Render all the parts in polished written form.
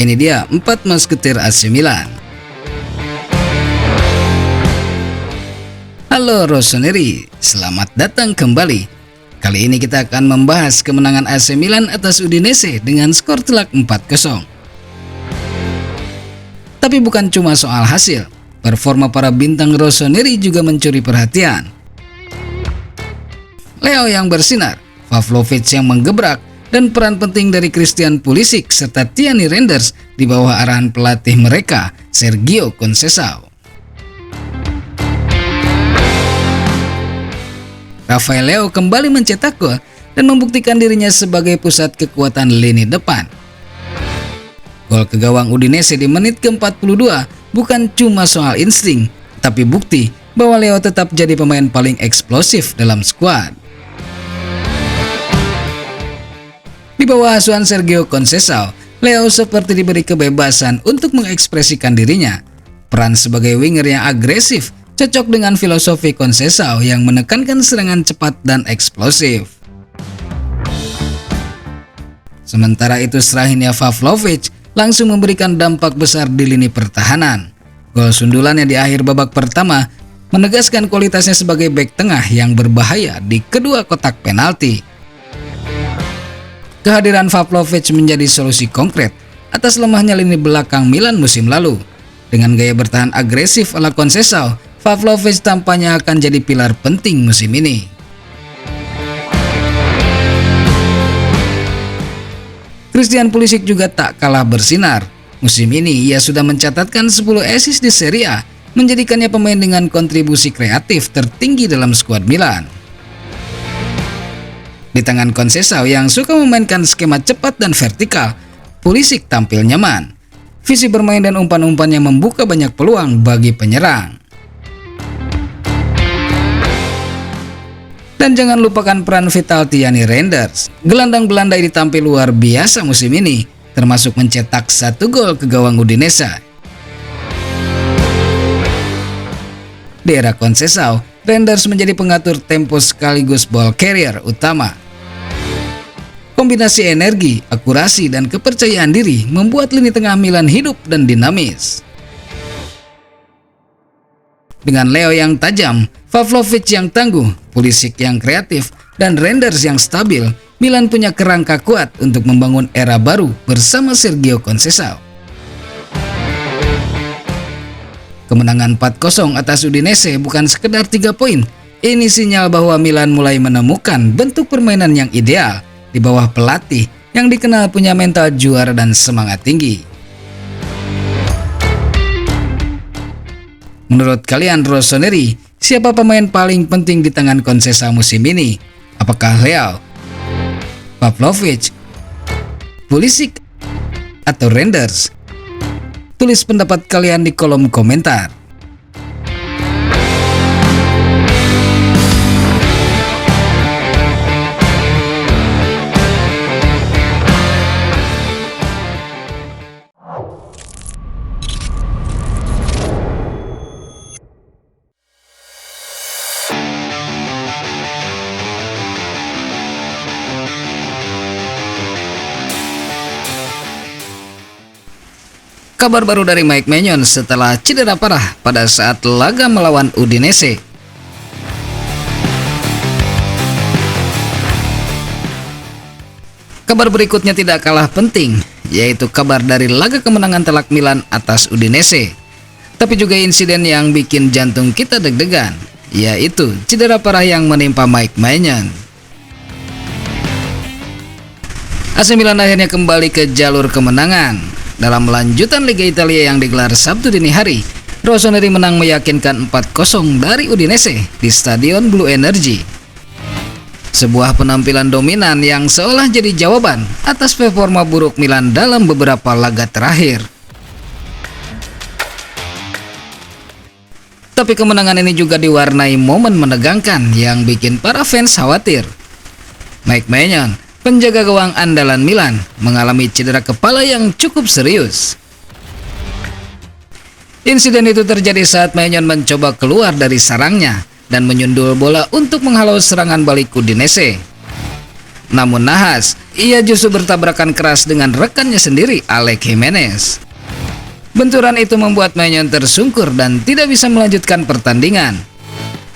Ini dia 4 Musketeer AC Milan. Halo Rossoneri, selamat datang kembali. Kali ini kita akan membahas kemenangan AC Milan atas Udinese dengan skor telak 4-0. Tapi bukan cuma soal hasil, performa para bintang Rossoneri juga mencuri perhatian. Leo yang bersinar, Pavlovic yang menggebrak, dan peran penting dari Christian Pulisic serta Thierry Reinders di bawah arahan pelatih mereka, Sergio Conceição. Rafael Leo kembali mencetak gol dan membuktikan dirinya sebagai pusat kekuatan lini depan. Gol ke gawang Udinese di menit ke-42 bukan cuma soal insting, tapi bukti bahwa Leo tetap jadi pemain paling eksplosif dalam skuad. Di bawah asuhan Sergio Conceição, Leo seperti diberi kebebasan untuk mengekspresikan dirinya. Peran sebagai winger yang agresif cocok dengan filosofi Conceição yang menekankan serangan cepat dan eksplosif. Sementara itu Strahinja Pavlovic langsung memberikan dampak besar di lini pertahanan. Gol sundulannya di akhir babak pertama menegaskan kualitasnya sebagai bek tengah yang berbahaya di kedua kotak penalti. Kehadiran Pavlovic menjadi solusi konkret atas lemahnya lini belakang Milan musim lalu. Dengan gaya bertahan agresif ala Conceição, Pavlovic tampaknya akan jadi pilar penting musim ini. Christian Pulisic juga tak kalah bersinar. Musim ini ia sudah mencatatkan 10 assist di Serie A, menjadikannya pemain dengan kontribusi kreatif tertinggi dalam skuad Milan. Di tangan Conceição yang suka memainkan skema cepat dan vertikal, Pulisic tampil nyaman. Visi bermain dan umpan-umpannya membuka banyak peluang bagi penyerang. Dan jangan lupakan peran vital Thierry Reinders. Gelandang Belanda ini tampil luar biasa musim ini, termasuk mencetak 1 gol ke gawang Udinese. Di era Conceição, Reinders menjadi pengatur tempo sekaligus ball carrier utama. Kombinasi energi, akurasi, dan kepercayaan diri membuat lini tengah Milan hidup dan dinamis. Dengan Leo yang tajam, Pavlovic yang tangguh, Pulisic yang kreatif, dan Reinders yang stabil, Milan punya kerangka kuat untuk membangun era baru bersama Sergio Conceição. Kemenangan 4-0 atas Udinese bukan sekedar 3 poin. Ini sinyal bahwa Milan mulai menemukan bentuk permainan yang ideal di bawah pelatih yang dikenal punya mental juara dan semangat tinggi. Menurut kalian Rossoneri, siapa pemain paling penting di tangan Conceição musim ini? Apakah Leo, Pavlovic, Pulisic, atau Reinders? Tulis pendapat kalian di kolom komentar. Kabar baru dari Mike Maignan setelah cedera parah pada saat laga melawan Udinese. Kabar berikutnya tidak kalah penting, yaitu kabar dari laga kemenangan telak Milan atas Udinese. Tapi juga insiden yang bikin jantung kita deg-degan, yaitu cedera parah yang menimpa Mike Maignan. AC Milan akhirnya kembali ke jalur kemenangan. Dalam lanjutan Liga Italia yang digelar Sabtu dini hari, Rossoneri menang meyakinkan 4-0 dari Udinese di Stadion Blue Energy. Sebuah penampilan dominan yang seolah jadi jawaban atas performa buruk Milan dalam beberapa laga terakhir. Tapi kemenangan ini juga diwarnai momen menegangkan yang bikin para fans khawatir. Mike Maignan, penjaga gawang andalan Milan, mengalami cedera kepala yang cukup serius. Insiden itu terjadi saat Maignan mencoba keluar dari sarangnya dan menyundul bola untuk menghalau serangan balik Udinese. Namun nahas, ia justru bertabrakan keras dengan rekannya sendiri, Alex Jimenez. Benturan itu membuat Maignan tersungkur dan tidak bisa melanjutkan pertandingan.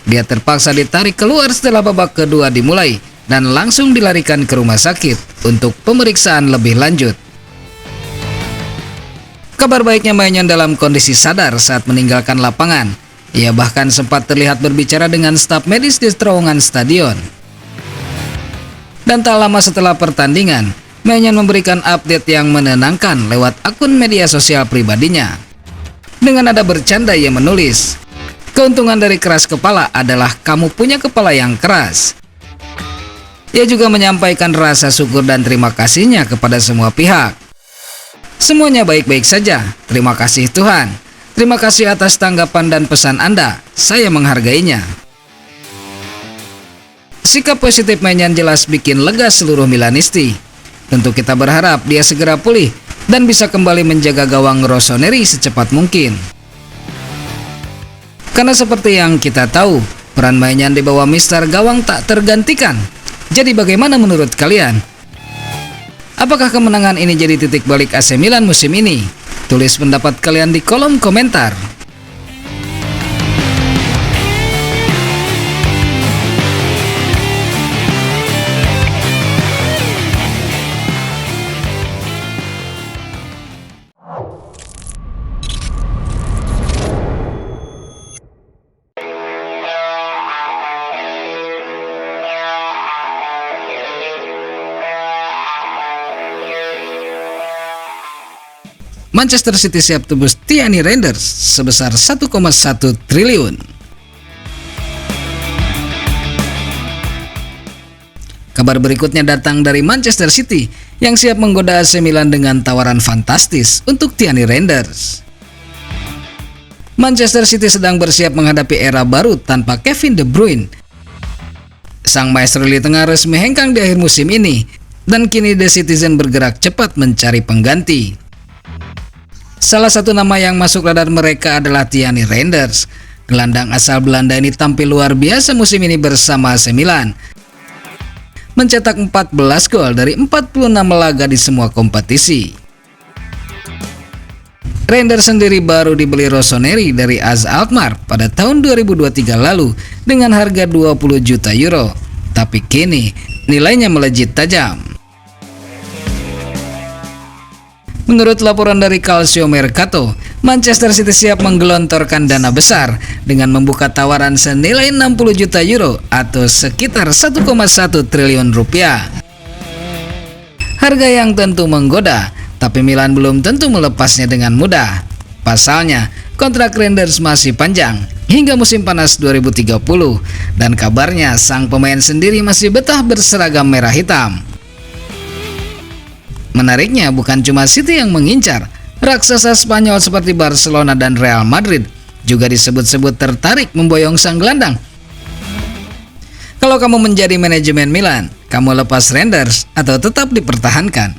Dia terpaksa ditarik keluar setelah babak kedua dimulai dan langsung dilarikan ke rumah sakit untuk pemeriksaan lebih lanjut. Kabar baiknya, Maignan dalam kondisi sadar saat meninggalkan lapangan. Ia bahkan sempat terlihat berbicara dengan staf medis di terowongan stadion. Dan tak lama setelah pertandingan, Maignan memberikan update yang menenangkan lewat akun media sosial pribadinya. Dengan nada bercanda ia menulis, "Keuntungan dari keras kepala adalah kamu punya kepala yang keras." Ia juga menyampaikan rasa syukur dan terima kasihnya kepada semua pihak. "Semuanya baik-baik saja, terima kasih Tuhan. Terima kasih atas tanggapan dan pesan Anda, saya menghargainya." Sikap positif Maignan jelas bikin lega seluruh Milanisti. Tentu kita berharap dia segera pulih dan bisa kembali menjaga gawang Rossoneri secepat mungkin. Karena seperti yang kita tahu, peran Maignan di bawah Mister Gawang tak tergantikan. Jadi bagaimana menurut kalian? Apakah kemenangan ini jadi titik balik AC Milan musim ini? Tulis pendapat kalian di kolom komentar. Manchester City siap tebus Tierney Reinders sebesar 1,1 triliun. Kabar berikutnya datang dari Manchester City yang siap menggoda AC Milan dengan tawaran fantastis untuk Tierney Reinders. Manchester City sedang bersiap menghadapi era baru tanpa Kevin De Bruyne. Sang maestro lini tengah resmi hengkang di akhir musim ini, dan kini The Citizen bergerak cepat mencari pengganti. Salah satu nama yang masuk radar mereka adalah Tierney Reinders. Gelandang asal Belanda ini tampil luar biasa musim ini bersama AC Milan, mencetak 14 gol dari 46 laga di semua kompetisi. Reinders sendiri baru dibeli Rossoneri dari AZ Alkmaar pada tahun 2023 lalu dengan harga 20 juta euro. Tapi kini nilainya melejit tajam. Menurut laporan dari Calcio Mercato, Manchester City siap menggelontorkan dana besar dengan membuka tawaran senilai 60 juta euro atau sekitar 1,1 triliun rupiah. Harga yang tentu menggoda, tapi Milan belum tentu melepasnya dengan mudah. Pasalnya, kontrak Reinders masih panjang hingga musim panas 2030 dan kabarnya sang pemain sendiri masih betah berseragam merah hitam. Menariknya, bukan cuma City yang mengincar, raksasa Spanyol seperti Barcelona dan Real Madrid juga disebut-sebut tertarik memboyong sang gelandang. Kalau kamu menjadi manajemen Milan, kamu lepas Reinders atau tetap dipertahankan?